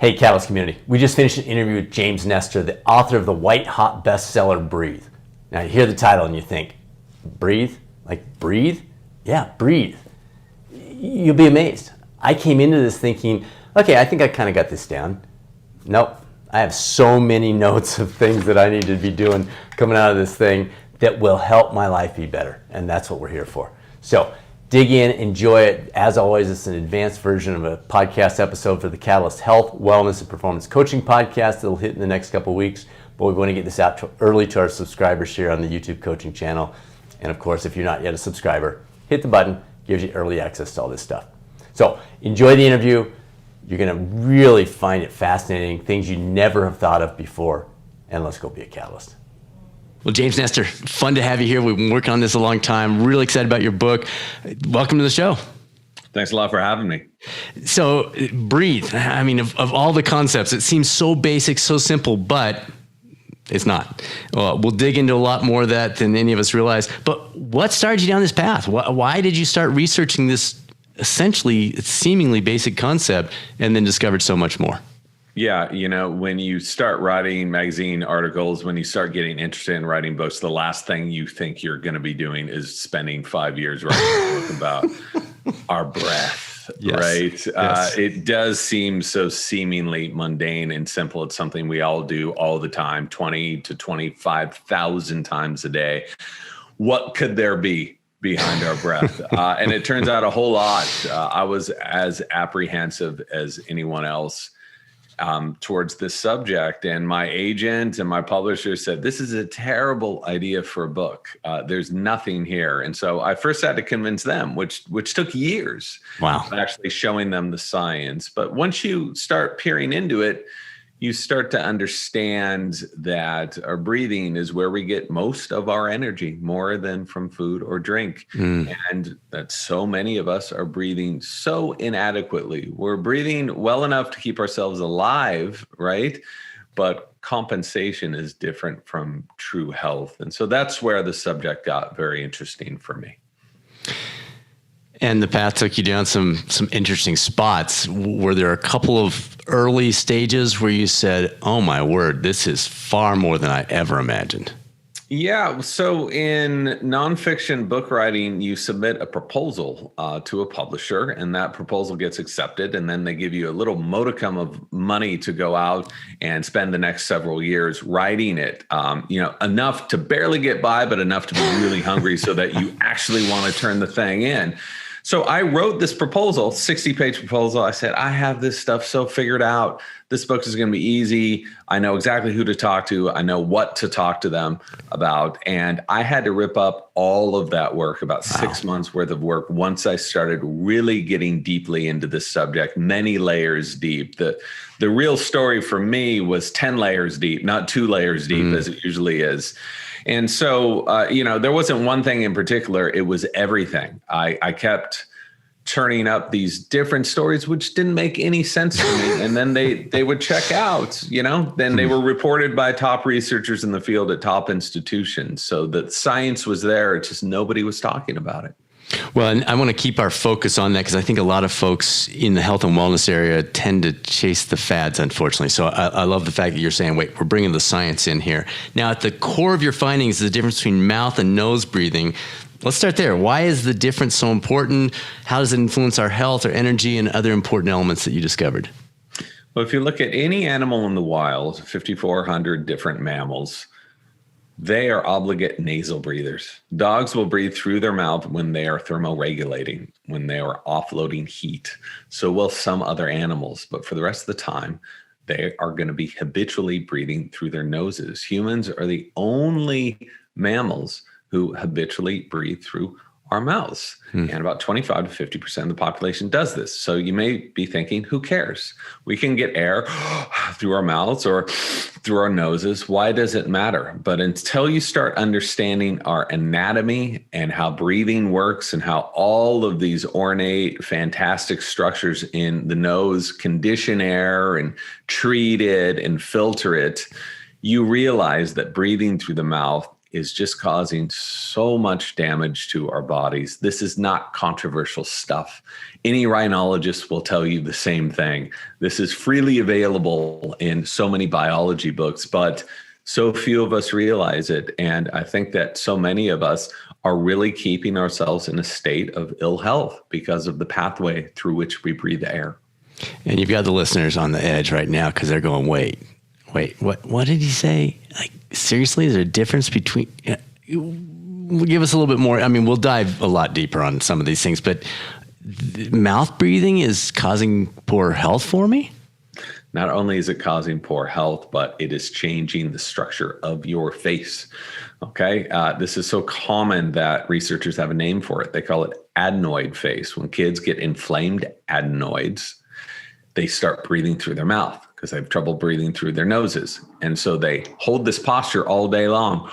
Hey, Catalyst community. We just finished an interview with James Nestor, the author of the white-hot bestseller, Breathe. Now, you hear the title and you think, breathe? Like breathe? Yeah, breathe. You'll be amazed. I came into this thinking, okay, I think I kind of got this down. Nope. I have so many notes of things that I need to be doing coming out of this thing that will help my life be better. And that's what we're here for. So dig in, enjoy it. As always, it's an advanced version of a podcast episode for the Catalyst Health, Wellness, and Performance Coaching podcast that'll hit in the next couple of weeks. But we want to get this out early to our subscribers here on the YouTube coaching channel. And of course, if you're not yet a subscriber, hit the button, gives you early access to all this stuff. So enjoy the interview. You're going to really find it fascinating, things you never have thought of before. And let's go be a catalyst. Well, James Nestor, fun to have you here. We've been working on this a long time. Really excited about your book. Welcome to the show. Thanks a lot for having me. So, breathe. I mean, of all the concepts, it seems so basic, so simple, but it's not. Well, we'll dig into a lot more of that than any of us realize. But what started you down this path? Why did you start researching this essentially seemingly basic concept and then discovered so much more? Yeah, when you start writing magazine articles, when you start getting interested in writing books, the last thing you think you're going to be doing is spending 5 years writing a book about our breath, yes. Right? Yes. It does seem so seemingly mundane and simple. It's something we all do all the time, 20 to 25,000 times a day. What could there be behind our breath? And it turns out a whole lot. I was as apprehensive as anyone else towards this subject. And my agent and my publisher said, this is a terrible idea for a book. There's nothing here. And so I first had to convince them, which took years. Wow. Actually showing them the science. But once you start peering into it, you start to understand that our breathing is where we get most of our energy, more than from food or drink. And that so many of us are breathing so inadequately. We're breathing well enough to keep ourselves alive, right? But compensation is different from true health. And so that's where the subject got very interesting for me. And the path took you down some interesting spots. Were there a couple of early stages where you said, oh my word, this is far more than I ever imagined? Yeah. So in nonfiction book writing, you submit a proposal to a publisher, and that proposal gets accepted. And then they give you a little modicum of money to go out and spend the next several years writing it, enough to barely get by, but enough to be really hungry so that you actually want to turn the thing in. So I wrote this proposal, 60-page proposal. I said, I have this stuff so figured out. This book is going to be easy. I know exactly who to talk to. I know what to talk to them about. And I had to rip up all of that work, about 6 months worth of work, once I started really getting deeply into this subject, many layers deep. The real story for me was 10 layers deep, not 2 layers deep as it usually is. And so, there wasn't one thing in particular. It was everything. I kept turning up these different stories, which didn't make any sense to me. And then they would check out, then they were reported by top researchers in the field at top institutions. So the science was there. It's just nobody was talking about it. Well, and I want to keep our focus on that because I think a lot of folks in the health and wellness area tend to chase the fads, unfortunately. So I love the fact that you're saying, wait, we're bringing the science in here. Now, at the core of your findings is the difference between mouth and nose breathing. Let's start there. Why is the difference so important? How does it influence our health, our energy, and other important elements that you discovered? Well, if you look at any animal in the wild, 5,400 different mammals, they are obligate nasal breathers. Dogs will breathe through their mouth when they are thermoregulating, when they are offloading heat. So will some other animals, but for the rest of the time, they are going to be habitually breathing through their noses. Humans are the only mammals who habitually breathe through our mouths. And about 25 to 50% of the population does this. So you may be thinking, who cares? We can get air through our mouths or through our noses. Why does it matter? But until you start understanding our anatomy and how breathing works and how all of these ornate, fantastic structures in the nose condition air and treat it and filter it, you realize that breathing through the mouth is just causing so much damage to our bodies. This is not controversial stuff. Any rhinologist will tell you the same thing. This is freely available in so many biology books, but so few of us realize it. And I think that so many of us are really keeping ourselves in a state of ill health because of the pathway through which we breathe air. And you've got the listeners on the edge right now because they're going, wait, what did he say? Like, seriously, is there a difference between, give us a little bit more. I mean, we'll dive a lot deeper on some of these things, but mouth breathing is causing poor health for me? Not only is it causing poor health, but it is changing the structure of your face. Okay. This is so common that researchers have a name for it. They call it adenoid face. When kids get inflamed adenoids, they start breathing through their mouth because they have trouble breathing through their noses. And so they hold this posture all day long,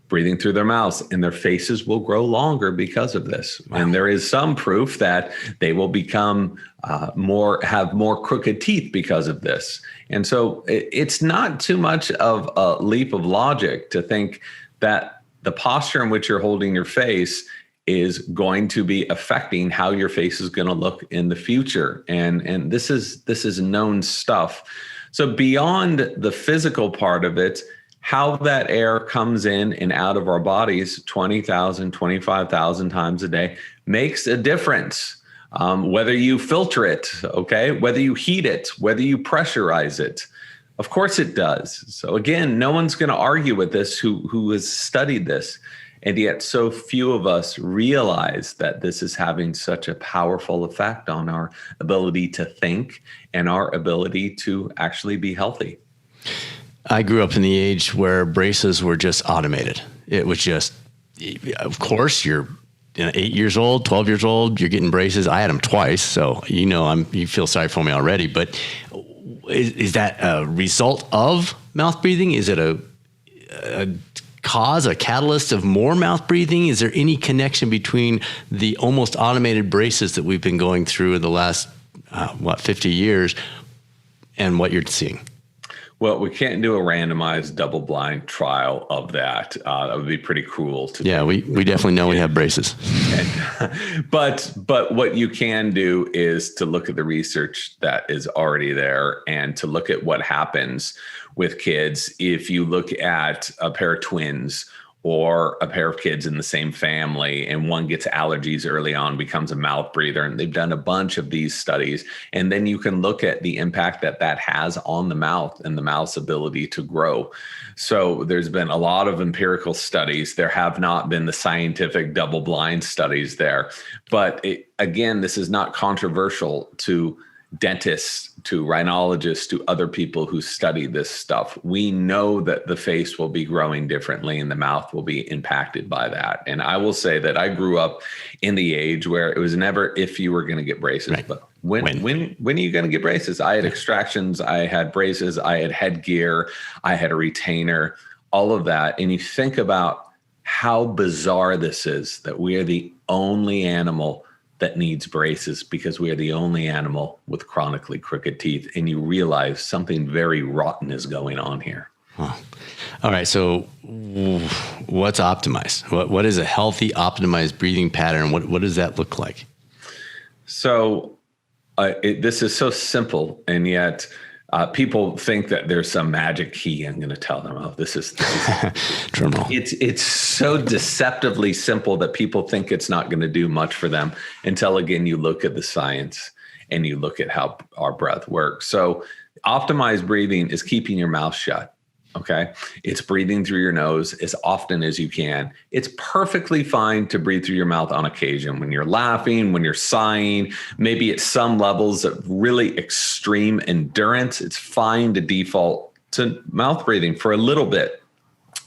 breathing through their mouths, and their faces will grow longer because of this. Wow. And there is some proof that they will become have more crooked teeth because of this. And so it's not too much of a leap of logic to think that the posture in which you're holding your face is going to be affecting how your face is going to look in the future. And this is known stuff. So beyond the physical part of it, how that air comes in and out of our bodies 20,000, 25,000 times a day makes a difference. Whether you filter it, okay, whether you heat it, whether you pressurize it, of course it does. So again, no one's going to argue with this who has studied this. And yet so few of us realize that this is having such a powerful effect on our ability to think and our ability to actually be healthy. I grew up in the age where braces were just automated. It was just, of course, you're 8 years old, 12 years old, you're getting braces. I had them twice, so you feel sorry for me already. But is that a result of mouth breathing? Is it a cause, a catalyst of more mouth breathing? Is there any connection between the almost automated braces that we've been going through in the last, 50 years and what you're seeing? Well, we can't do a randomized double-blind trial of that. That would be pretty cruel to do. Yeah, we definitely know we have braces. But what you can do is to look at the research that is already there and to look at what happens with kids if you look at a pair of twins or a pair of kids in the same family and one gets allergies early on, becomes a mouth breather. And they've done a bunch of these studies. And then you can look at the impact that has on the mouth and the mouth's ability to grow. So there's been a lot of empirical studies. There have not been the scientific double-blind studies there. But again, this is not controversial to dentists, to rhinologists, to other people who study this stuff. We know that the face will be growing differently and the mouth will be impacted by that. And I will say that I grew up in the age where it was never if you were going to get braces, right. But when are you going to get braces? I had extractions, I had braces, I had headgear, I had a retainer, all of that. And you think about how bizarre this is that we are the only animal that needs braces because we are the only animal with chronically crooked teeth. And you realize something very rotten is going on here. Huh. All right. So what's optimized? What is a healthy, optimized breathing pattern? What does that look like? So this is so simple, and yet people think that there's some magic key. I'm going to tell them, this is drum roll. It's so deceptively simple that people think it's not going to do much for them until, again, you look at the science and you look at how our breath works. So optimized breathing is keeping your mouth shut. Okay. It's breathing through your nose as often as you can. It's perfectly fine to breathe through your mouth on occasion when you're laughing, when you're sighing, maybe at some levels of really extreme endurance. It's fine to default to mouth breathing for a little bit,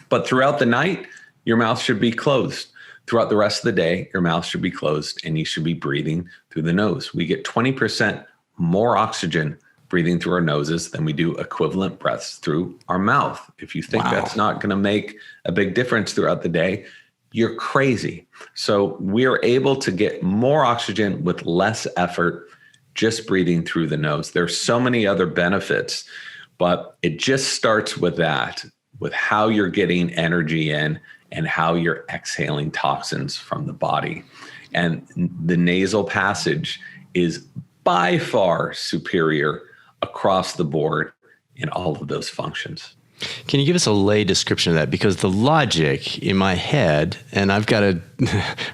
but throughout the night, your mouth should be closed. Throughout the rest of the day, your mouth should be closed and you should be breathing through the nose. We get 20% more oxygen breathing through our noses than we do equivalent breaths through our mouth. If you think that's not going to make a big difference throughout the day, you're crazy. So we are able to get more oxygen with less effort just breathing through the nose. There's so many other benefits, but it just starts with that. with how you're getting energy in and how you're exhaling toxins from the body. And the nasal passage is by far superior across the board in all of those functions. Can you give us a lay description of that? Because the logic in my head, and I've got a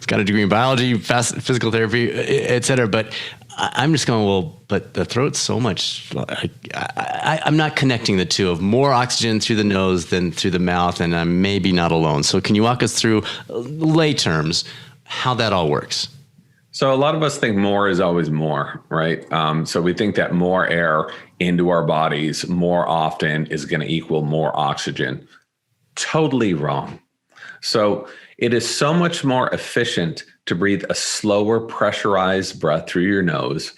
degree in biology, physical therapy, et cetera, but I'm just going, well, but the throat's so much, I'm not connecting the two of more oxygen through the nose than through the mouth, and I'm maybe not alone. So can you walk us through lay terms, how that all works? So a lot of us think more is always more, right? So we think that more air into our bodies more often is going to equal more oxygen. Totally wrong. So it is so much more efficient to breathe a slower pressurized breath through your nose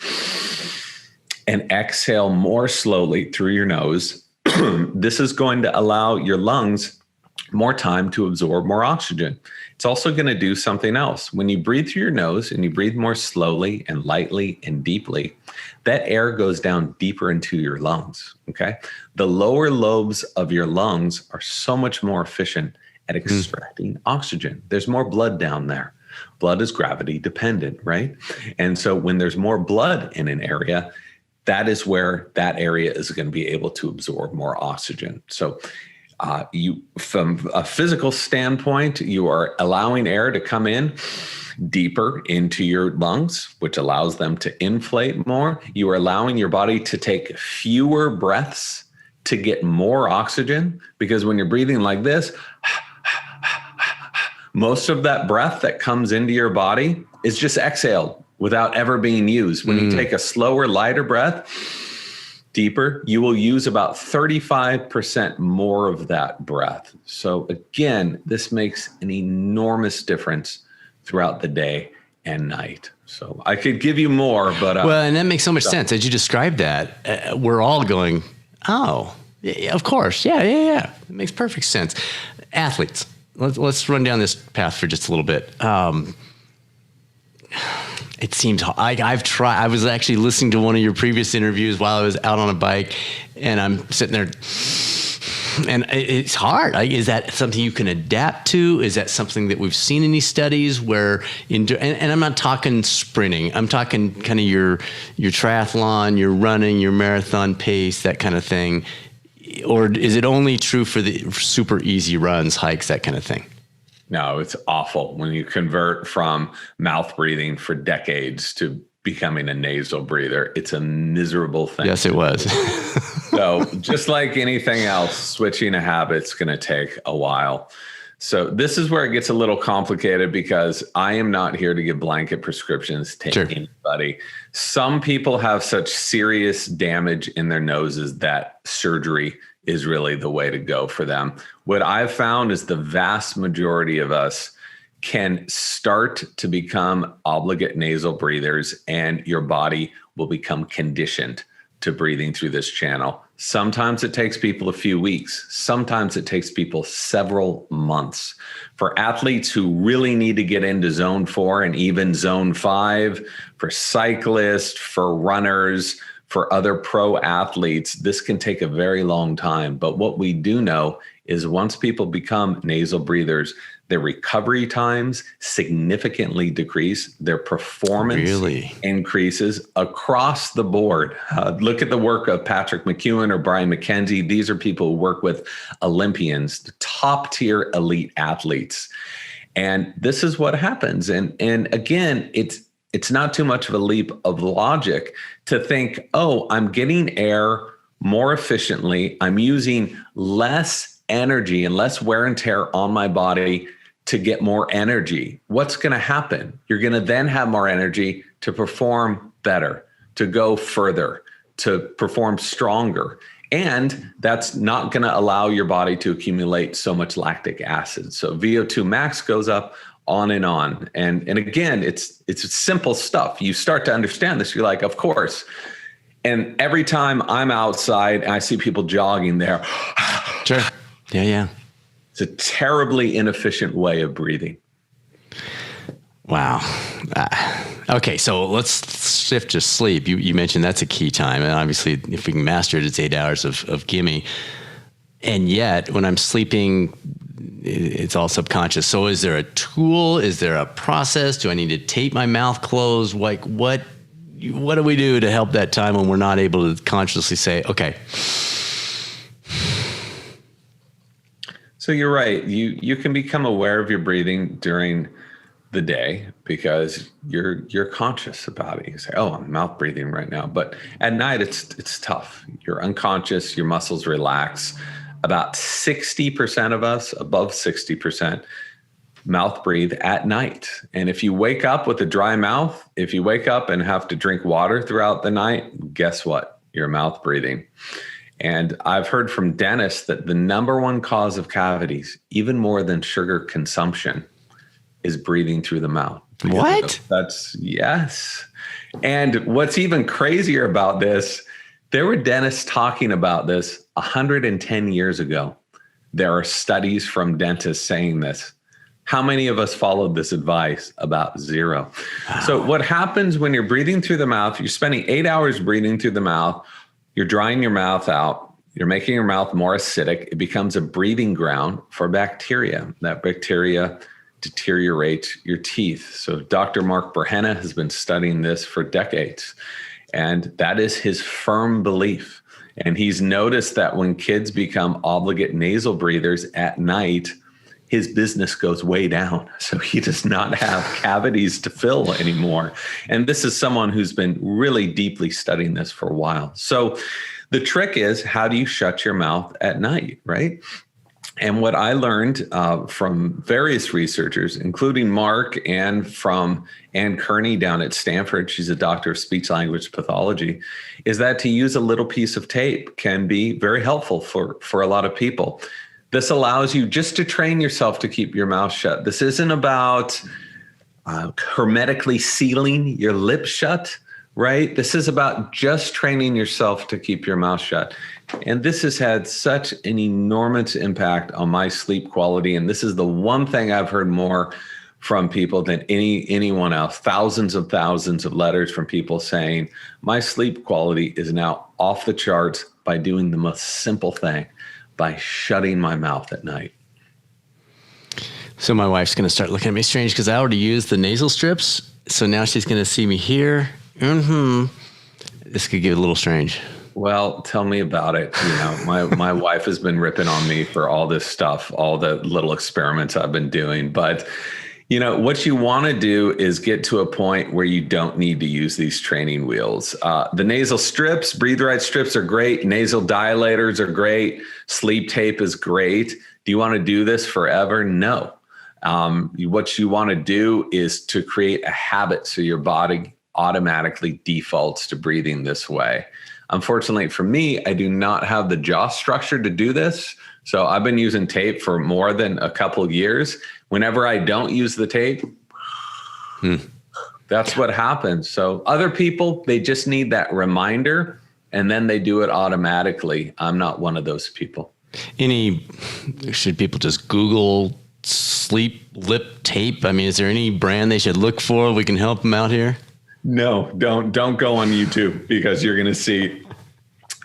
and exhale more slowly through your nose. This is going to allow your lungs more time to absorb more oxygen. It's also going to do something else. When you breathe through your nose and you breathe more slowly and lightly and deeply, that air goes down deeper into your lungs, okay? The lower lobes of your lungs are so much more efficient at extracting oxygen. There's more blood down there. Blood is gravity dependent, right? And so when there's more blood in an area, that is where that area is going to be able to absorb more oxygen. So you, from a physical standpoint, you are allowing air to come in deeper into your lungs, which allows them to inflate more. You are allowing your body to take fewer breaths to get more oxygen, because when you're breathing like this, most of that breath that comes into your body is just exhaled without ever being used. When you take a slower, lighter breath, deeper, you will use about 35% more of that breath. So again, this makes an enormous difference throughout the day and night. So I could give you more, but well, and that makes so much sense as you described that. We're all going, oh, yeah, of course, yeah. It makes perfect sense. Athletes, let's run down this path for just a little bit. It seems I've tried. I was actually listening to one of your previous interviews while I was out on a bike, and I'm sitting there, and it's hard. Is that something you can adapt to? Is that something that we've seen in these studies where, and I'm not talking sprinting. I'm talking kind of your triathlon, your running, your marathon pace, that kind of thing. Or is it only true for the super easy runs, hikes, that kind of thing? No, it's awful when you convert from mouth breathing for decades to becoming a nasal breather. It's a miserable thing. Yes, it was. So just like anything else, switching a habit's going to take a while. So this is where it gets a little complicated, because I am not here to give blanket prescriptions to anybody. Some people have such serious damage in their noses that surgery is really the way to go for them. What I've found is the vast majority of us can start to become obligate nasal breathers, and your body will become conditioned to breathing through this channel. Sometimes it takes people a few weeks. Sometimes it takes people several months. For athletes who really need to get into zone 4 and even zone 5, for cyclists, for runners, for other pro athletes, this can take a very long time. But what we do know is once people become nasal breathers, their recovery times significantly decrease. Their performance increases across the board. Look at the work of Patrick McEwen or Brian McKenzie. These are people who work with Olympians, the top tier elite athletes. And this is what happens. And again, it's not too much of a leap of logic to think, oh, I'm getting air more efficiently. I'm using less energy and less wear and tear on my body to get more energy. What's going to happen? You're going to then have more energy to perform better, to go further, to perform stronger. And that's not going to allow your body to accumulate so much lactic acid. So VO2 max goes up, on and on. And again, it's simple stuff. You start to understand this. You're like, of course. And every time I'm outside and I see people jogging there. Sure. Yeah. It's a terribly inefficient way of breathing. Wow. Okay, so let's shift to sleep. You mentioned that's a key time. And obviously, if we can master it, it's 8 hours of gimme. And yet when I'm sleeping, it's all subconscious. So is there a tool? Is there a process? Do I need to tape my mouth closed? Like what do we do to help that time when we're not able to consciously say, okay. So you're right. You can become aware of your breathing during the day because you're conscious about it. You say, "Oh, I'm mouth breathing right now." But at night, it's tough. You're unconscious. Your muscles relax. About 60% of us, above 60%, mouth breathe at night. And if you wake up with a dry mouth, if you wake up and have to drink water throughout the night, guess what? You're mouth breathing. And I've heard from dentists that the number one cause of cavities, even more than sugar consumption, is breathing through the mouth. What? Yes. And what's even crazier about this, there were dentists talking about this 110 years ago. There are studies from dentists saying this. How many of us followed this advice? About zero. Wow. So what happens when you're breathing through the mouth, you're spending 8 hours breathing through the mouth, you're drying your mouth out, you're making your mouth more acidic. It becomes a breeding ground for bacteria. That bacteria deteriorates your teeth. So Dr. Mark Berhenna has been studying this for decades. And that is his firm belief. And he's noticed that when kids become obligate nasal breathers at night, his business goes way down. So he does not have cavities to fill anymore. And this is someone who's been really deeply studying this for a while. So the trick is, how do you shut your mouth at night, right? And what I learned from various researchers, including Mark and from Ann Kearney down at Stanford, she's a doctor of speech language pathology, is that to use a little piece of tape can be very helpful for a lot of people. This allows you just to train yourself to keep your mouth shut. This isn't about hermetically sealing your lips shut, right? This is about just training yourself to keep your mouth shut. And this has had such an enormous impact on my sleep quality. And this is the one thing I've heard more from people than anyone else. Thousands of letters from people saying, my sleep quality is now off the charts by doing the most simple thing, by shutting my mouth at night. So my wife's going to start looking at me strange because I already used the nasal strips. So now she's going to see me here. This could get a little strange. Well, tell me about it. You know, my wife has been ripping on me for all this stuff, all the little experiments I've been doing. But, you know, what you want to do is get to a point where you don't need to use these training wheels. The nasal strips, Breathe Right strips are great. Nasal dilators are great. Sleep tape is great. Do you want to do this forever? No. What you want to do is to create a habit so your body automatically defaults to breathing this way. Unfortunately for me, I do not have the jaw structure to do this. So I've been using tape for more than a couple of years. Whenever I don't use the tape, that's what happens. So other people, they just need that reminder and then they do it automatically. I'm not one of those people. Should people just Google sleep lip tape? I mean, is there any brand they should look for? We can help them out here. No, don't go on YouTube because you're going to see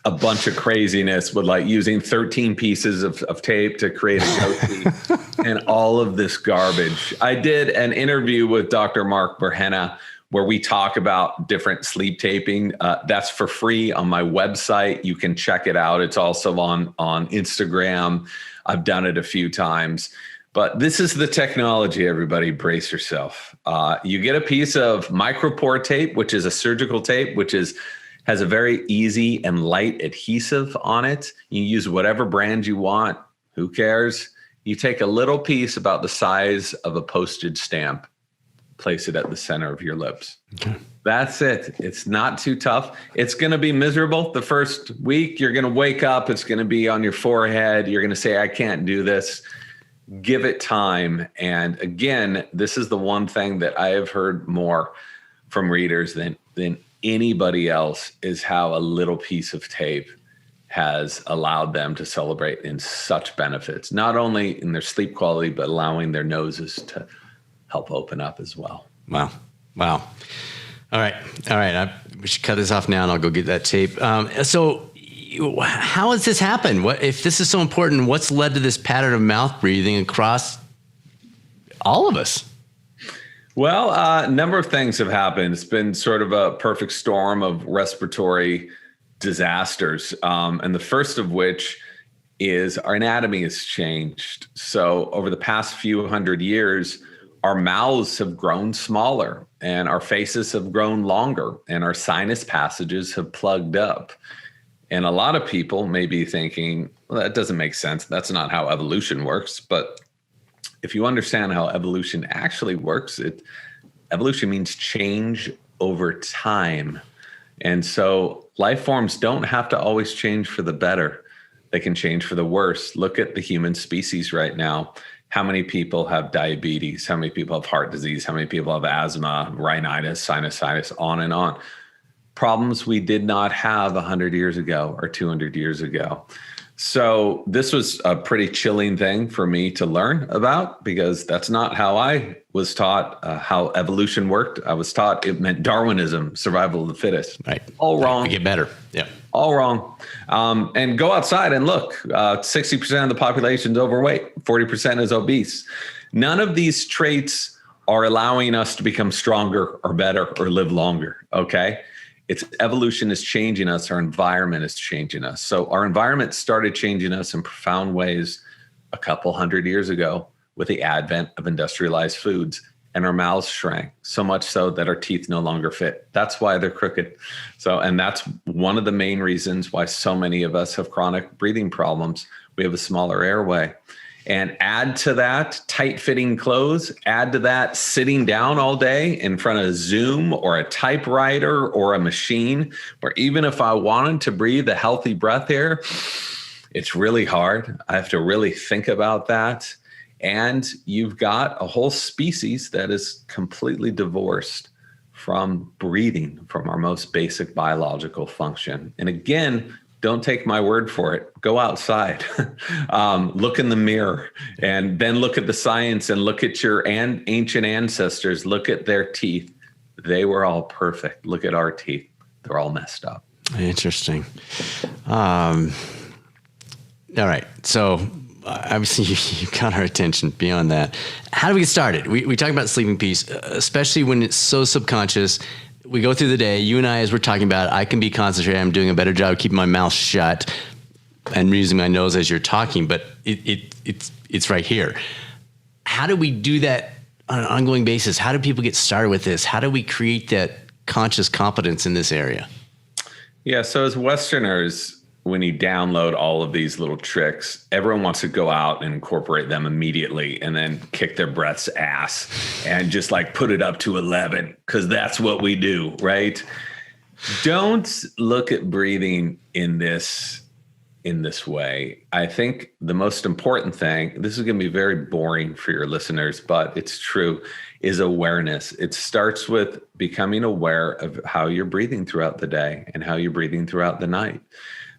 a bunch of craziness with like using 13 pieces of tape to create a goatee and all of this garbage. I did an interview with Dr. Mark Berhenna where we talk about different sleep taping. That's for free on my website. You can check it out. It's also on Instagram. I've done it a few times. But this is the technology, everybody. Brace yourself. You get a piece of micropore tape, which is a surgical tape, which has a very easy and light adhesive on it. You use whatever brand you want. Who cares? You take a little piece about the size of a postage stamp, place it at the center of your lips. Okay. That's it. It's not too tough. It's going to be miserable the first week. You're going to wake up. It's going to be on your forehead. You're going to say, I can't do this. Give it time. And again, this is the one thing that I have heard more from readers than anybody else is how a little piece of tape has allowed them to celebrate in such benefits, not only in their sleep quality, but allowing their noses to help open up as well. Wow. All right. We should cut this off now and I'll go get that tape. So how has this happened? What, if this is so important, what's led to this pattern of mouth breathing across all of us? Well, a number of things have happened. It's been sort of a perfect storm of respiratory disasters. And the first of which is our anatomy has changed. So over the past few hundred years, our mouths have grown smaller and our faces have grown longer and our sinus passages have plugged up. And a lot of people may be thinking, well, that doesn't make sense. That's not how evolution works. But if you understand how evolution actually works, evolution means change over time. And so life forms don't have to always change for the better. They can change for the worse. Look at the human species right now. How many people have diabetes? How many people have heart disease? How many people have asthma, rhinitis, sinusitis, on and on? Problems we did not have 100 years ago or 200 years ago. So this was a pretty chilling thing for me to learn about, because that's not how I was taught how evolution worked. I was taught it meant Darwinism, survival of the fittest. Right. All wrong. We get better. Yeah. All wrong. And go outside and look, 60% of the population is overweight, 40% is obese. None of these traits are allowing us to become stronger or better or live longer. Okay. It's evolution is changing us. Our environment is changing us. So our environment started changing us in profound ways a couple hundred years ago with the advent of industrialized foods, and our mouths shrank so much so that our teeth no longer fit. That's why they're crooked. So, and that's one of the main reasons why so many of us have chronic breathing problems. We have a smaller airway. And add to that tight-fitting clothes, add to that sitting down all day in front of Zoom or a typewriter or a machine, where even if I wanted to breathe a healthy breath air, it's really hard. I have to really think about that. And you've got a whole species that is completely divorced from breathing, from our most basic biological function. And again, don't take my word for it. Go outside, look in the mirror, and then look at the science and look at your ancient ancestors. Look at their teeth. They were all perfect. Look at our teeth. They're all messed up. Interesting. All right. So obviously you got our attention beyond that. How do we get started? We talk about sleeping piece, especially when it's so subconscious. We go through the day, you and I, as we're talking about, I can be concentrated. I'm doing a better job of keeping my mouth shut and using my nose as you're talking, but it's right here. How do we do that on an ongoing basis? How do people get started with this? How do we create that conscious competence in this area? Yeah, so as Westerners, when you download all of these little tricks, everyone wants to go out and incorporate them immediately and then kick their breath's ass and just like put it up to 11, because that's what we do, right? Don't look at breathing in this way. I think the most important thing, this is going to be very boring for your listeners, but it's true, is awareness. It starts with becoming aware of how you're breathing throughout the day and how you're breathing throughout the night.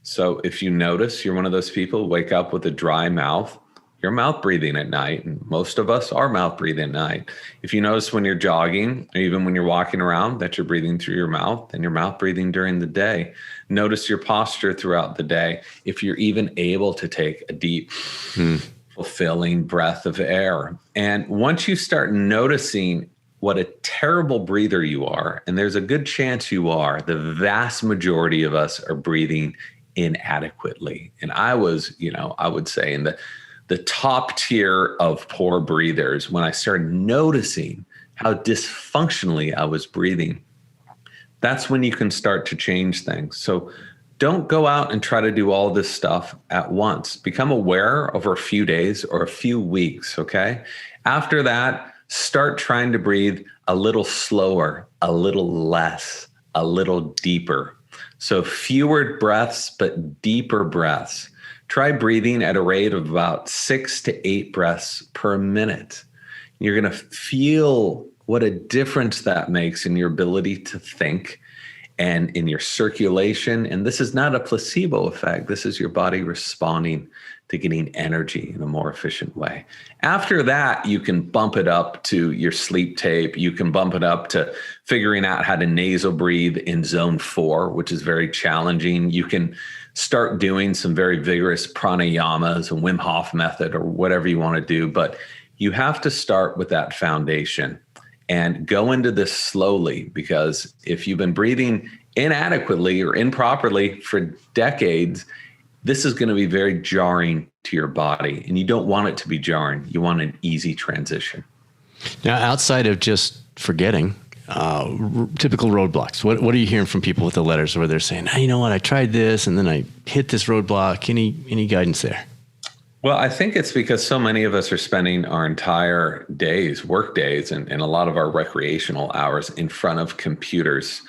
So if you notice you're one of those people who wake up with a dry mouth, you're mouth breathing at night. And most of us are mouth breathing at night. If you notice when you're jogging, or even when you're walking around, that you're breathing through your mouth, and you're mouth breathing during the day. Notice your posture throughout the day. If you're even able to take a deep, fulfilling breath of air. And once you start noticing what a terrible breather you are, and there's a good chance you are, the vast majority of us are breathing inadequately. And I was, I would say in the top tier of poor breathers when I started noticing how dysfunctionally I was breathing. That's when you can start to change things. So don't go out and try to do all this stuff at once. Become aware over a few days or a few weeks, okay? After that, start trying to breathe a little slower, a little less, a little deeper. So fewer breaths, but deeper breaths. Try breathing at a rate of about 6 to 8 breaths per minute. You're going to feel what a difference that makes in your ability to think and in your circulation. And this is not a placebo effect. This is your body responding to getting energy in a more efficient way. After that, you can bump it up to your sleep tape. You can bump it up to figuring out how to nasal breathe in zone 4, which is very challenging. You can start doing some very vigorous pranayamas, a Wim Hof method, or whatever you want to do. But you have to start with that foundation and go into this slowly, because if you've been breathing inadequately or improperly for decades, this is going to be very jarring to your body, and you don't want it to be jarring. You want an easy transition. Now, outside of just forgetting, typical roadblocks, what are you hearing from people with the letters where they're saying, hey, you know what, I tried this and then I hit this roadblock? Any guidance there? Well, I think it's because so many of us are spending our entire days, work days, and a lot of our recreational hours in front of computers.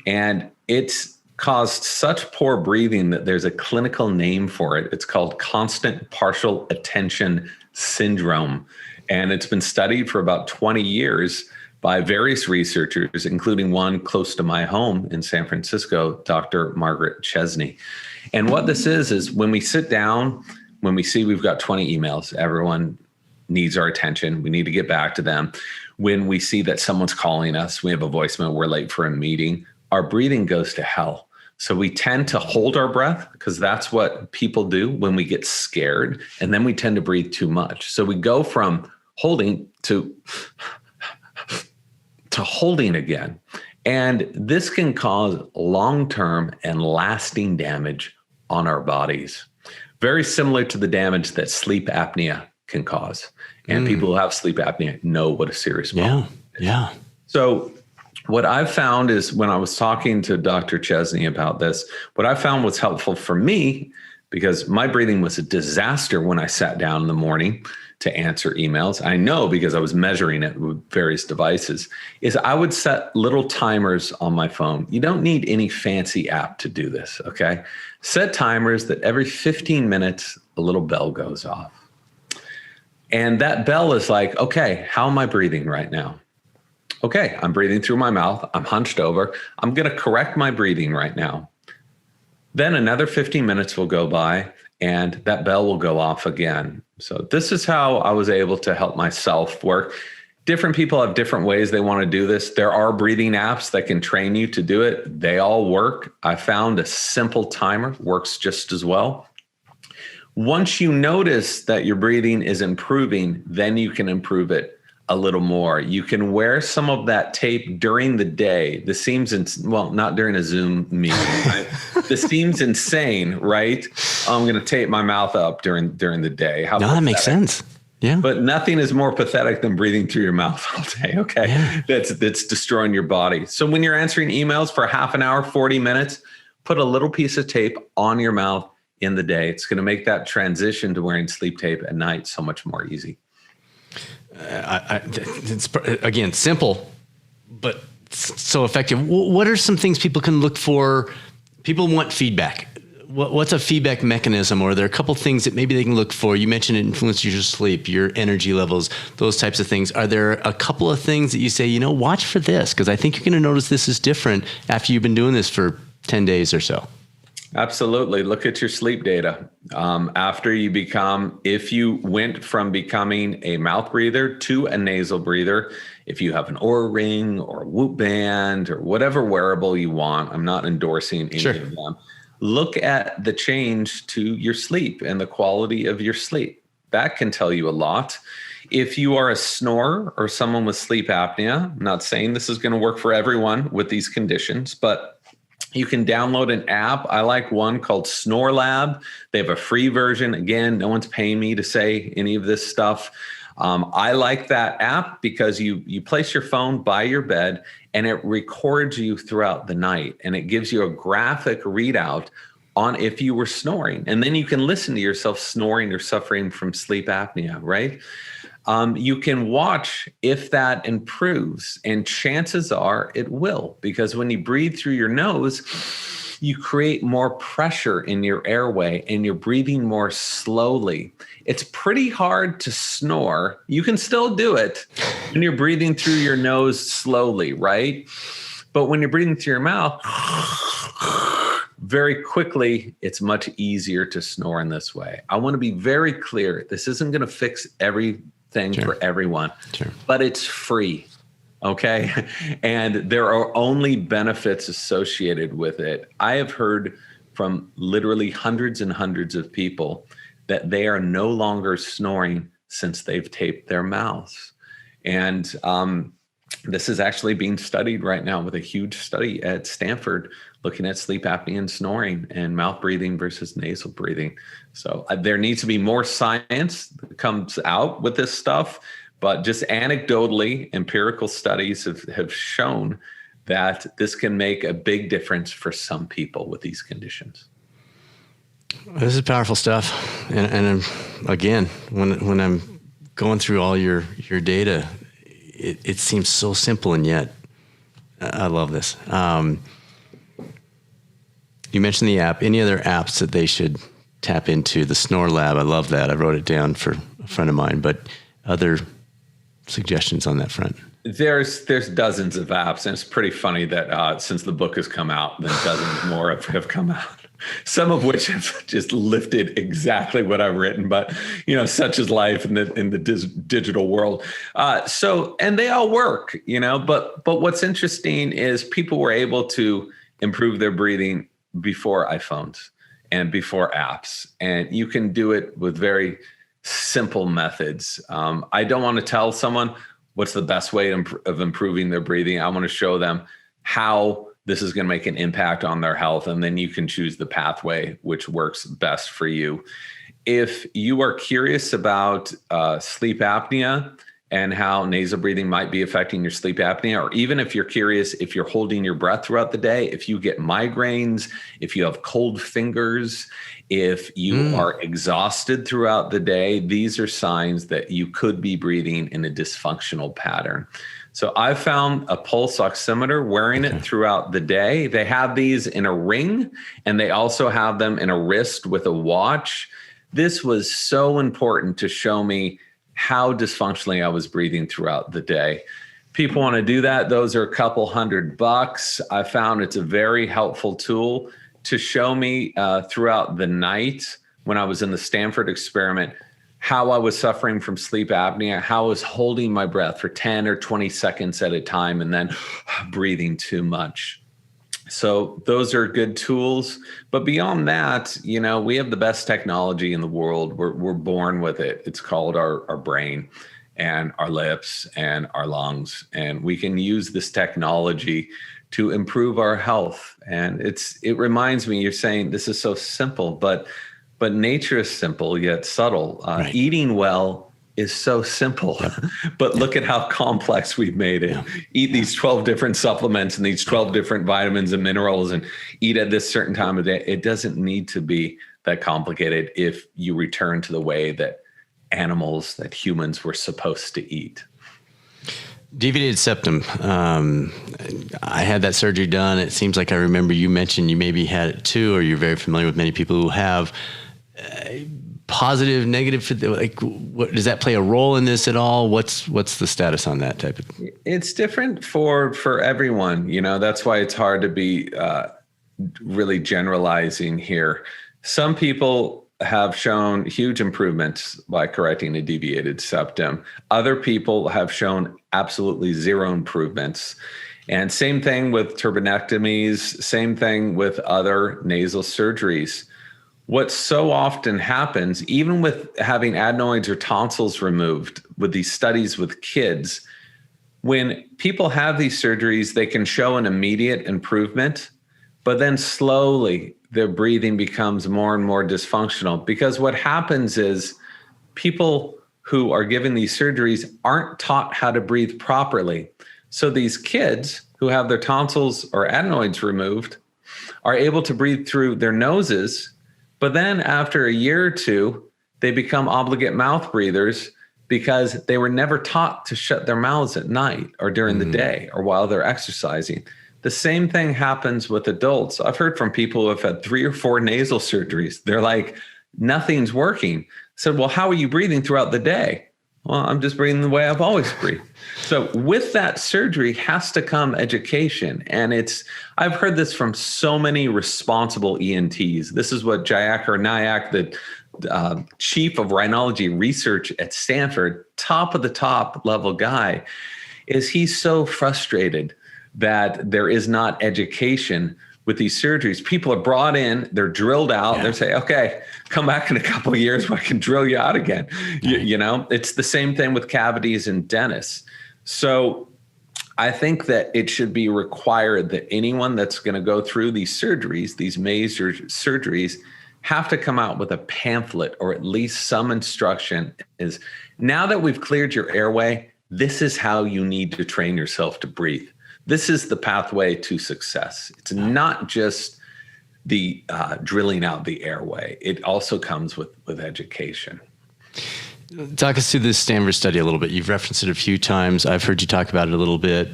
And it's caused such poor breathing that there's a clinical name for it. It's called constant partial attention syndrome. And it's been studied for about 20 years by various researchers, including one close to my home in San Francisco, Dr. Margaret Chesney. And what this is when we sit down, when we see we've got 20 emails, everyone needs our attention. We need to get back to them. When we see that someone's calling us, we have a voicemail, we're late for a meeting, our breathing goes to hell. So we tend to hold our breath because that's what people do when we get scared. And then we tend to breathe too much. So we go from holding to holding again. And this can cause long-term and lasting damage on our bodies. Very similar to the damage that sleep apnea can cause. And people who have sleep apnea know what a serious problem is. Yeah. So what I've found is, when I was talking to Dr. Chesney about this, what I found was helpful for me, because my breathing was a disaster when I sat down in the morning to answer emails. I know because I was measuring it with various devices, is I would set little timers on my phone. You don't need any fancy app to do this, okay? Set timers that every 15 minutes, a little bell goes off. And that bell is like, okay, how am I breathing right now? Okay, I'm breathing through my mouth. I'm hunched over. I'm going to correct my breathing right now. Then another 15 minutes will go by and that bell will go off again. So this is how I was able to help myself work. Different people have different ways they want to do this. There are breathing apps that can train you to do it. They all work. I found a simple timer works just as well. Once you notice that your breathing is improving, then you can improve it a little more. You can wear some of that tape during the day. This seems, not during a Zoom meeting. Right? This seems insane, right? I'm going to tape my mouth up during the day. No, that makes sense. Yeah. But nothing is more pathetic than breathing through your mouth all day. Okay. Yeah. That's destroying your body. So when you're answering emails for half an hour, 40 minutes, put a little piece of tape on your mouth in the day. It's going to make that transition to wearing sleep tape at night so much more easy. It's, again, simple, but so effective. What are some things people can look for? People want feedback. What's a feedback mechanism? Or are there a couple things that maybe they can look for? You mentioned it influences your sleep, your energy levels, those types of things. Are there a couple of things that you say, watch for this? Because I think you're going to notice this is different after you've been doing this for 10 days or so. Absolutely. Look at your sleep data. If you went from becoming a mouth breather to a nasal breather, if you have an Oura Ring or a Whoop band or whatever wearable you want, I'm not endorsing any of them. Look at the change to your sleep and the quality of your sleep. That can tell you a lot. If you are a snorer or someone with sleep apnea, I'm not saying this is going to work for everyone with these conditions, but you can download an app. I like one called Snore Lab. They have a free version. Again, no one's paying me to say any of this stuff. I like that app because you place your phone by your bed and it records you throughout the night. And it gives you a graphic readout on if you were snoring. And then you can listen to yourself snoring or suffering from sleep apnea, right? You can watch if that improves, and chances are it will, because when you breathe through your nose, you create more pressure in your airway and you're breathing more slowly. It's pretty hard to snore. You can still do it when you're breathing through your nose slowly, right? But when you're breathing through your mouth, very quickly, it's much easier to snore in this way. I want to be very clear. This isn't going to fix everything for everyone, but it's free. Okay. And there are only benefits associated with it. I have heard from literally hundreds and hundreds of people that they are no longer snoring since they've taped their mouths. And this is actually being studied right now with a huge study at Stanford looking at sleep apnea and snoring and mouth breathing versus nasal breathing. So there needs to be more science that comes out with this stuff, but just anecdotally, empirical studies have shown that this can make a big difference for some people with these conditions. This is powerful stuff. And again, when I'm going through all your data, it seems so simple, and yet I love this. You mentioned the app. Any other apps that they should tap into? The Snore Lab, I love that. I wrote it down for a friend of mine, but other suggestions on that front? There's dozens of apps, and it's pretty funny that since the book has come out, then dozens more have come out. Some of which have just lifted exactly what I've written, but such is life in the digital world. And they all work, But what's interesting is people were able to improve their breathing before iPhones and before apps, and you can do it with very simple methods. I don't want to tell someone what's the best way of improving their breathing. I want to show them how this is going to make an impact on their health, and then you can choose the pathway which works best for you. If you are curious about sleep apnea and how nasal breathing might be affecting your sleep apnea, or even if you're curious if you're holding your breath throughout the day, if you get migraines, if you have cold fingers, if you are exhausted throughout the day, these are signs that you could be breathing in a dysfunctional pattern. So I've found a pulse oximeter, wearing it throughout the day. They have these in a ring, and they also have them in a wrist with a watch. This was so important to show me how dysfunctionally I was breathing throughout the day. People want to do that. Those are a couple $100. I found it's a very helpful tool to show me throughout the night when I was in the Stanford experiment, how I was suffering from sleep apnea, how I was holding my breath for 10 or 20 seconds at a time and then breathing too much. So those are good tools. But beyond that, we have the best technology in the world. We're born with it. It's called our brain and our lips and our lungs. And we can use this technology to improve our health. And it reminds me, you're saying this is so simple, but nature is simple yet subtle. Right. Eating well is so simple, but look at how complex we've made it. Eat these 12 different supplements and these 12 different vitamins and minerals and eat at this certain time of day. It doesn't need to be that complicated if you return to the way that humans were supposed to eat. Deviated septum. I had that surgery done. It seems like I remember you mentioned you maybe had it too, or you're very familiar with many people who have. Positive, negative, what does that play a role in this at all? What's the status on that type of thing? It's different for everyone. That's why it's hard to be really generalizing here. Some people have shown huge improvements by correcting a deviated septum. Other people have shown absolutely zero improvements. And same thing with turbinectomies, same thing with other nasal surgeries. What so often happens, even with having adenoids or tonsils removed with these studies with kids, when people have these surgeries, they can show an immediate improvement, but then slowly their breathing becomes more and more dysfunctional, because what happens is people who are given these surgeries aren't taught how to breathe properly. So these kids who have their tonsils or adenoids removed are able to breathe through their noses, but then after a year or two, they become obligate mouth breathers because they were never taught to shut their mouths at night or during the day or while they're exercising. The same thing happens with adults. I've heard from people who have had 3 or 4 nasal surgeries. They're like, nothing's working. I said, well, how are you breathing throughout the day? Well, I'm just breathing the way I've always breathed. So with that surgery has to come education. And I've heard this from so many responsible ENTs. This is what Jayakar Nayak, the chief of rhinology research at Stanford, top of the top level guy, is he's so frustrated that there is not education with these surgeries, people are brought in, they're drilled out. Yeah. They're saying, okay, come back in a couple of years where I can drill you out again. You know, it's the same thing with cavities and dentists. So I think that it should be required that anyone that's going to go through these surgeries, these major surgeries, have to come out with a pamphlet or at least some instruction is, now that we've cleared your airway, this is how you need to train yourself to breathe. This is the pathway to success. It's not just the drilling out the airway. It also comes with education. Talk us through this Stanford study a little bit. You've referenced it a few times. I've heard you talk about it a little bit.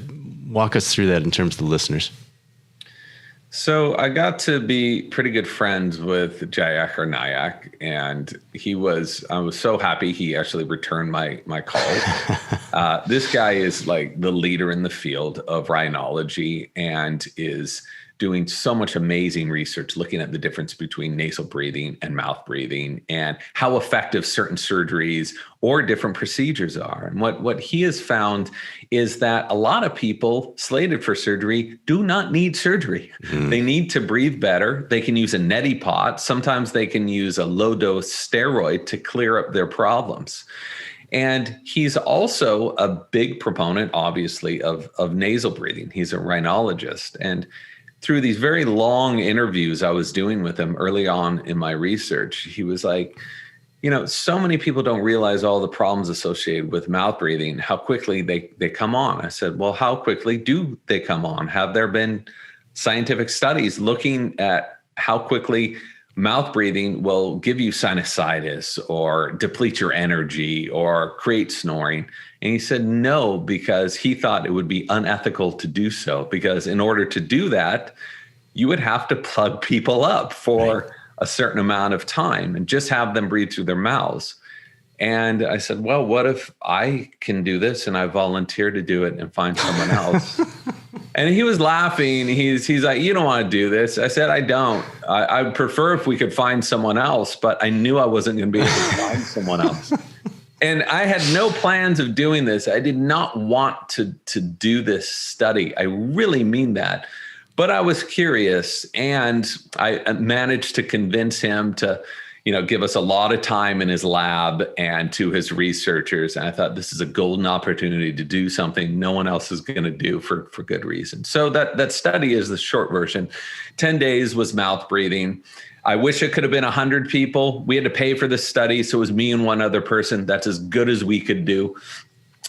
Walk us through that in terms of the listeners. So I got to be pretty good friends with Jayakhar Nayak, and I was so happy he actually returned my call. This guy is like the leader in the field of rhinology and is doing so much amazing research looking at the difference between nasal breathing and mouth breathing and how effective certain surgeries or different procedures are. And what he has found is that a lot of people slated for surgery do not need surgery. They need to breathe better. They can use a neti pot. Sometimes they can use a low dose steroid to clear up their problems. And he's also a big proponent, obviously, of nasal breathing. He's a rhinologist. And through these very long interviews I was doing with him early on in my research, he was like, you know, so many people don't realize all the problems associated with mouth breathing, how quickly they come on. I said, well, how quickly do they come on? Have there been scientific studies looking at how quickly mouth breathing will give you sinusitis or deplete your energy or create snoring? And he said no, because he thought it would be unethical to do so, because in order to do that, you would have to plug people up for a certain amount of time and just have them breathe through their mouths. And I said, well, what if I can do this and I volunteer to do it and find someone else? And he was laughing. He's like, you don't want to do this. I said, I don't. I would prefer if we could find someone else, but I knew I wasn't going to be able to find someone else. And I had no plans of doing this. I did not want to do this study. I really mean that. But I was curious, and I managed to convince him to, you know, give us a lot of time in his lab and to his researchers. And I thought this is a golden opportunity to do something no one else is going to do for good reason. So that study is the short version. 10 days was mouth breathing. I wish it could have been 100 people. We had to pay for this study, so it was me and one other person. That's as good as we could do.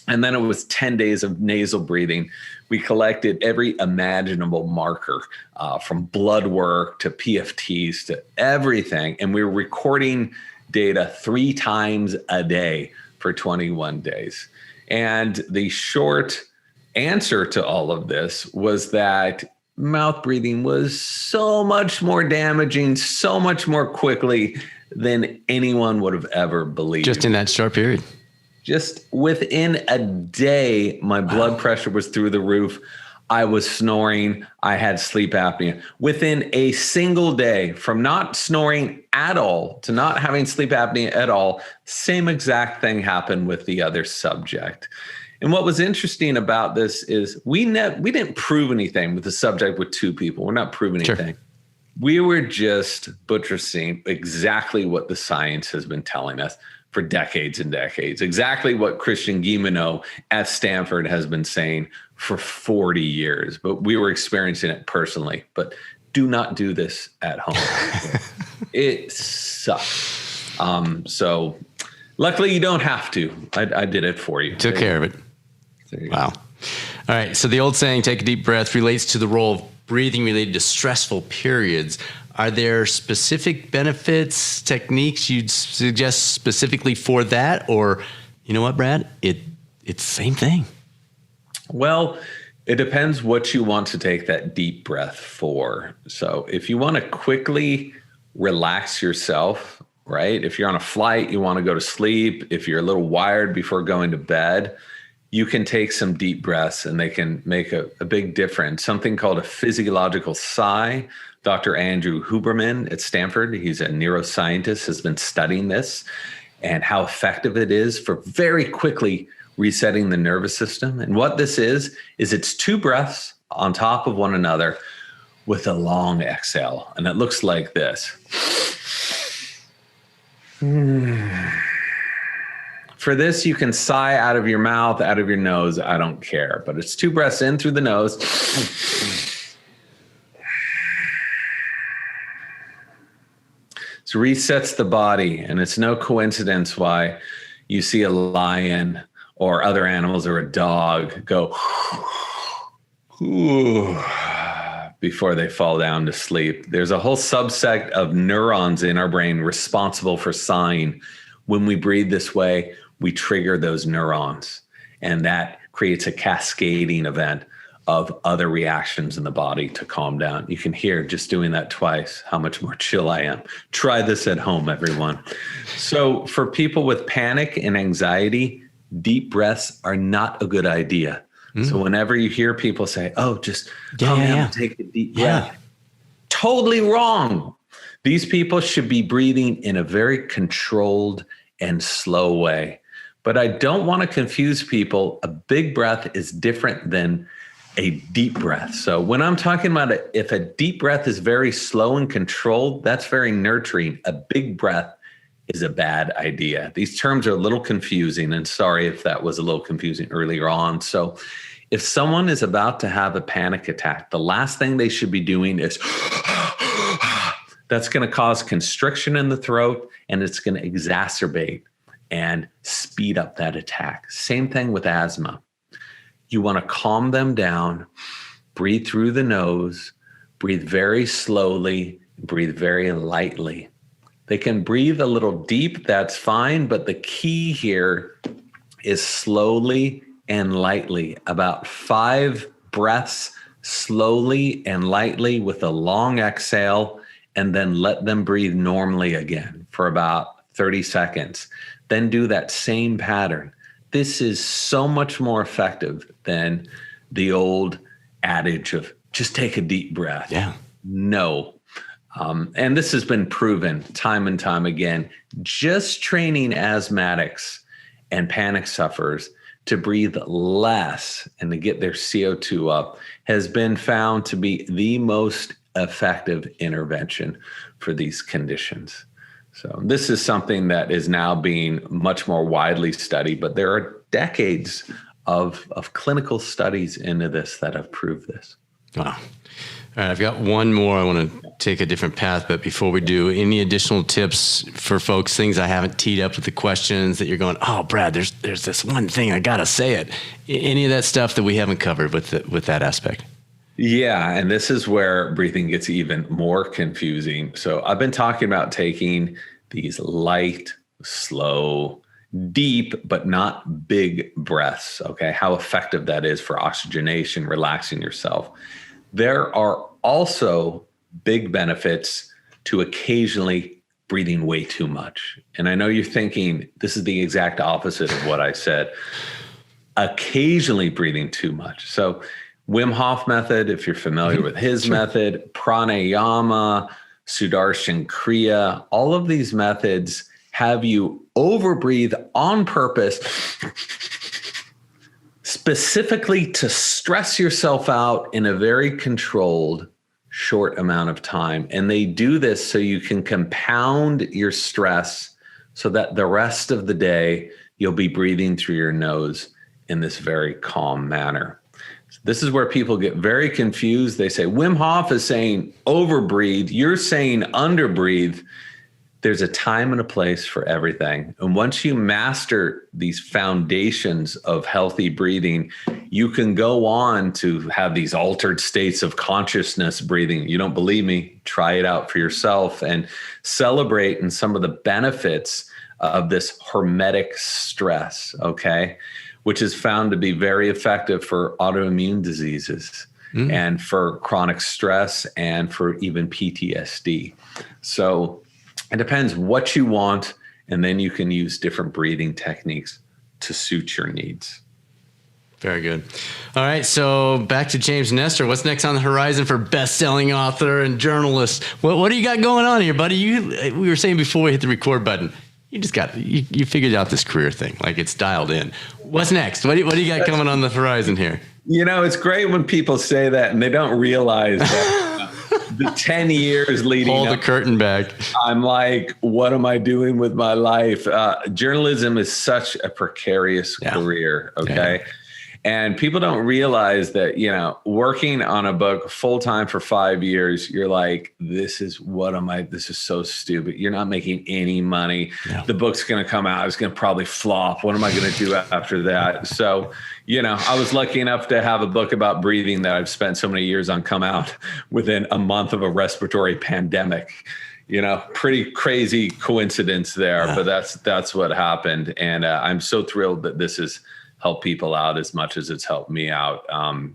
And then it was 10 days of nasal breathing. We collected every imaginable marker, from blood work to PFTs to everything. And we were recording data 3 times a day for 21 days. And the short answer to all of this was that mouth breathing was so much more damaging, so much more quickly than anyone would have ever believed. Just in that short period. Just within a day, my blood pressure was through the roof. I was snoring. I had sleep apnea. Within a single day, from not snoring at all to not having sleep apnea at all, same exact thing happened with the other subject. And what was interesting about this is we didn't prove anything with the subject with 2 people. We're not proving anything. Sure. We were just buttressing exactly what the science has been telling us for decades and decades, exactly what Christian Guilleminault at Stanford has been saying for 40 years. But we were experiencing it personally. But do not do this at home. It sucks. So luckily you don't have to. I did it for you. Took care of it. Wow. All right. So the old saying, take a deep breath, relates to the role of breathing related to stressful periods. Are there specific benefits, techniques you'd suggest specifically for that? Or, you know what, Brad? It's the same thing. Well, it depends what you want to take that deep breath for. So if you want to quickly relax yourself, right? If you're on a flight, you want to go to sleep. If you're a little wired before going to bed, you can take some deep breaths and they can make a big difference. Something called a physiological sigh. Dr. Andrew Huberman at Stanford, he's a neuroscientist, has been studying this and how effective it is for very quickly resetting the nervous system. And what this is it's 2 breaths on top of one another with a long exhale. And it looks like this. For this, you can sigh out of your mouth, out of your nose. I don't care. But it's 2 breaths in through the nose. It resets the body. And it's no coincidence why you see a lion or other animals or a dog go before they fall down to sleep. There's a whole subset of neurons in our brain responsible for sighing. When we breathe this way, we trigger those neurons, and that creates a cascading event of other reactions in the body to calm down. You can hear just doing that twice how much more chill I am. Try this at home, everyone. So for people with panic and anxiety, deep breaths are not a good idea. So whenever you hear people say, oh, just take a deep breath, totally wrong. These people should be breathing in a very controlled and slow way. But I don't want to confuse people. A big breath is different than a deep breath. So when I'm talking about it, if a deep breath is very slow and controlled, that's very nurturing. A big breath is a bad idea. These terms are a little confusing, and sorry if that was a little confusing earlier on. So if someone is about to have a panic attack, the last thing they should be doing is that's going to cause constriction in the throat, and it's going to exacerbate and speed up that attack. Same thing with asthma. You want to calm them down, breathe through the nose, breathe very slowly, breathe very lightly. They can breathe a little deep, that's fine, but the key here is slowly and lightly, about 5 breaths slowly and lightly with a long exhale, and then let them breathe normally again for about 30 seconds. Then do that same pattern. This is so much more effective than the old adage of just take a deep breath. Yeah. No. And this has been proven time and time again. Just training asthmatics and panic sufferers to breathe less and to get their CO2 up has been found to be the most effective intervention for these conditions. So this is something that is now being much more widely studied, but there are decades of clinical studies into this that have proved this. Wow. All right, I've got one more. I want to take a different path, but before we do, any additional tips for folks, things I haven't teed up with the questions that you're going, oh, Brad, there's this one thing, I got to say it. Any of that stuff that we haven't covered with that aspect? Yeah, and this is where breathing gets even more confusing. So I've been talking about taking these light, slow, deep, but not big breaths, okay? How effective that is for oxygenation, relaxing yourself. There are also big benefits to occasionally breathing way too much. And I know you're thinking this is the exact opposite of what I said. Occasionally breathing too much. So Wim Hof method, if you're familiar with his method, pranayama, Sudarshan Kriya, all of these methods have you overbreathe on purpose, specifically to stress yourself out in a very controlled, short amount of time. And they do this so you can compound your stress so that the rest of the day you'll be breathing through your nose in this very calm manner. This is where people get very confused. They say, Wim Hof is saying overbreathe. You're saying underbreathe. There's a time and a place for everything. And once you master these foundations of healthy breathing, you can go on to have these altered states of consciousness breathing. You don't believe me? Try it out for yourself and celebrate in some of the benefits of this hormetic stress, okay? Which is found to be very effective for autoimmune diseases and for chronic stress and for even PTSD. So it depends what you want, and then you can use different breathing techniques to suit your needs. Very good. All right, so back to James Nestor. What's next on the horizon for best-selling author and journalist? What do you got going on here, buddy? We were saying before we hit the record button, you figured out this career thing, like it's dialed in. What's next? What do you got coming on the horizon here? You know, it's great when people say that and they don't realize that the 10 years leading Pull the up, curtain back. I'm like, what am I doing with my life? Journalism is such a precarious career. Okay. Yeah. And people don't realize that, you know, working on a book full time for 5 years, you're like, this is so stupid. You're not making any money. No. The book's going to come out. It's going to probably flop. What am I going to do after that? So, you know, I was lucky enough to have a book about breathing that I've spent so many years on come out within a month of a respiratory pandemic. You know, pretty crazy coincidence there, but that's what happened. And I'm so thrilled that this has helped people out as much as it's helped me out.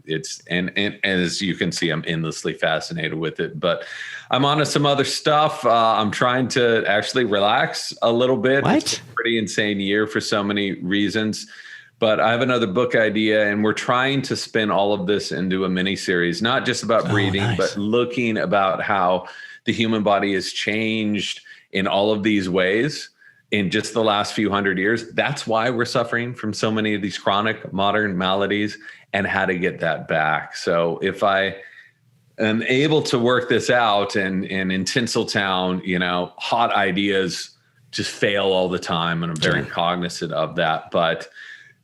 It's and as you can see, I'm endlessly fascinated with it, but I'm on to some other stuff. I'm trying to actually relax a little bit. What? It's a pretty insane year for so many reasons, but I have another book idea, and we're trying to spin all of this into a mini series, not just about breathing, but looking about how the human body has changed in all of these ways in just the last few hundred years. That's why we're suffering from so many of these chronic modern maladies, and how to get that back. So if I am able to work this out, and in Tinseltown, you know, hot ideas just fail all the time, and I'm very cognizant of that. But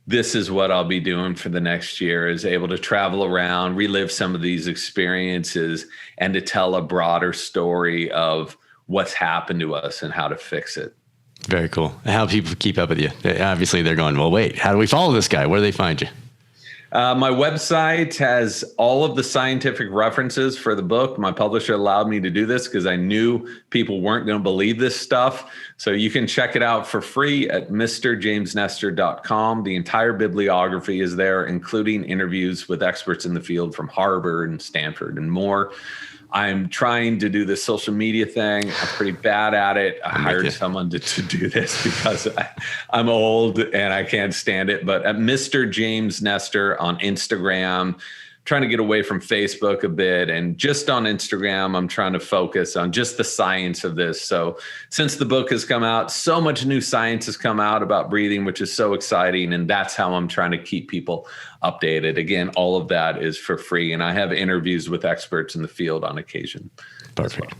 this is what I'll be doing for the next year, is able to travel around, relive some of these experiences, and to tell a broader story of what's happened to us and how to fix it. Very cool. How do people keep up with you? Obviously, they're going, well, wait, how do we follow this guy? Where do they find you? My website has all of the scientific references for the book. My publisher allowed me to do this because I knew people weren't going to believe this stuff. So you can check it out for free at mrjamesnestor.com. The entire bibliography is there, including interviews with experts in the field from Harvard and Stanford and more. I'm trying to do this social media thing. I'm pretty bad at it. I hired someone to do this because I'm old and I can't stand it. But at Mr. James Nestor on Instagram, trying to get away from Facebook a bit. And just on Instagram, I'm trying to focus on just the science of this. So since the book has come out, so much new science has come out about breathing, which is so exciting. And that's how I'm trying to keep people updated. Again, all of that is for free. And I have interviews with experts in the field on occasion. Perfect.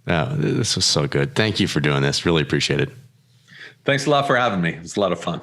Oh, this was so good. Thank you for doing this. Really appreciate it. Thanks a lot for having me. It was a lot of fun.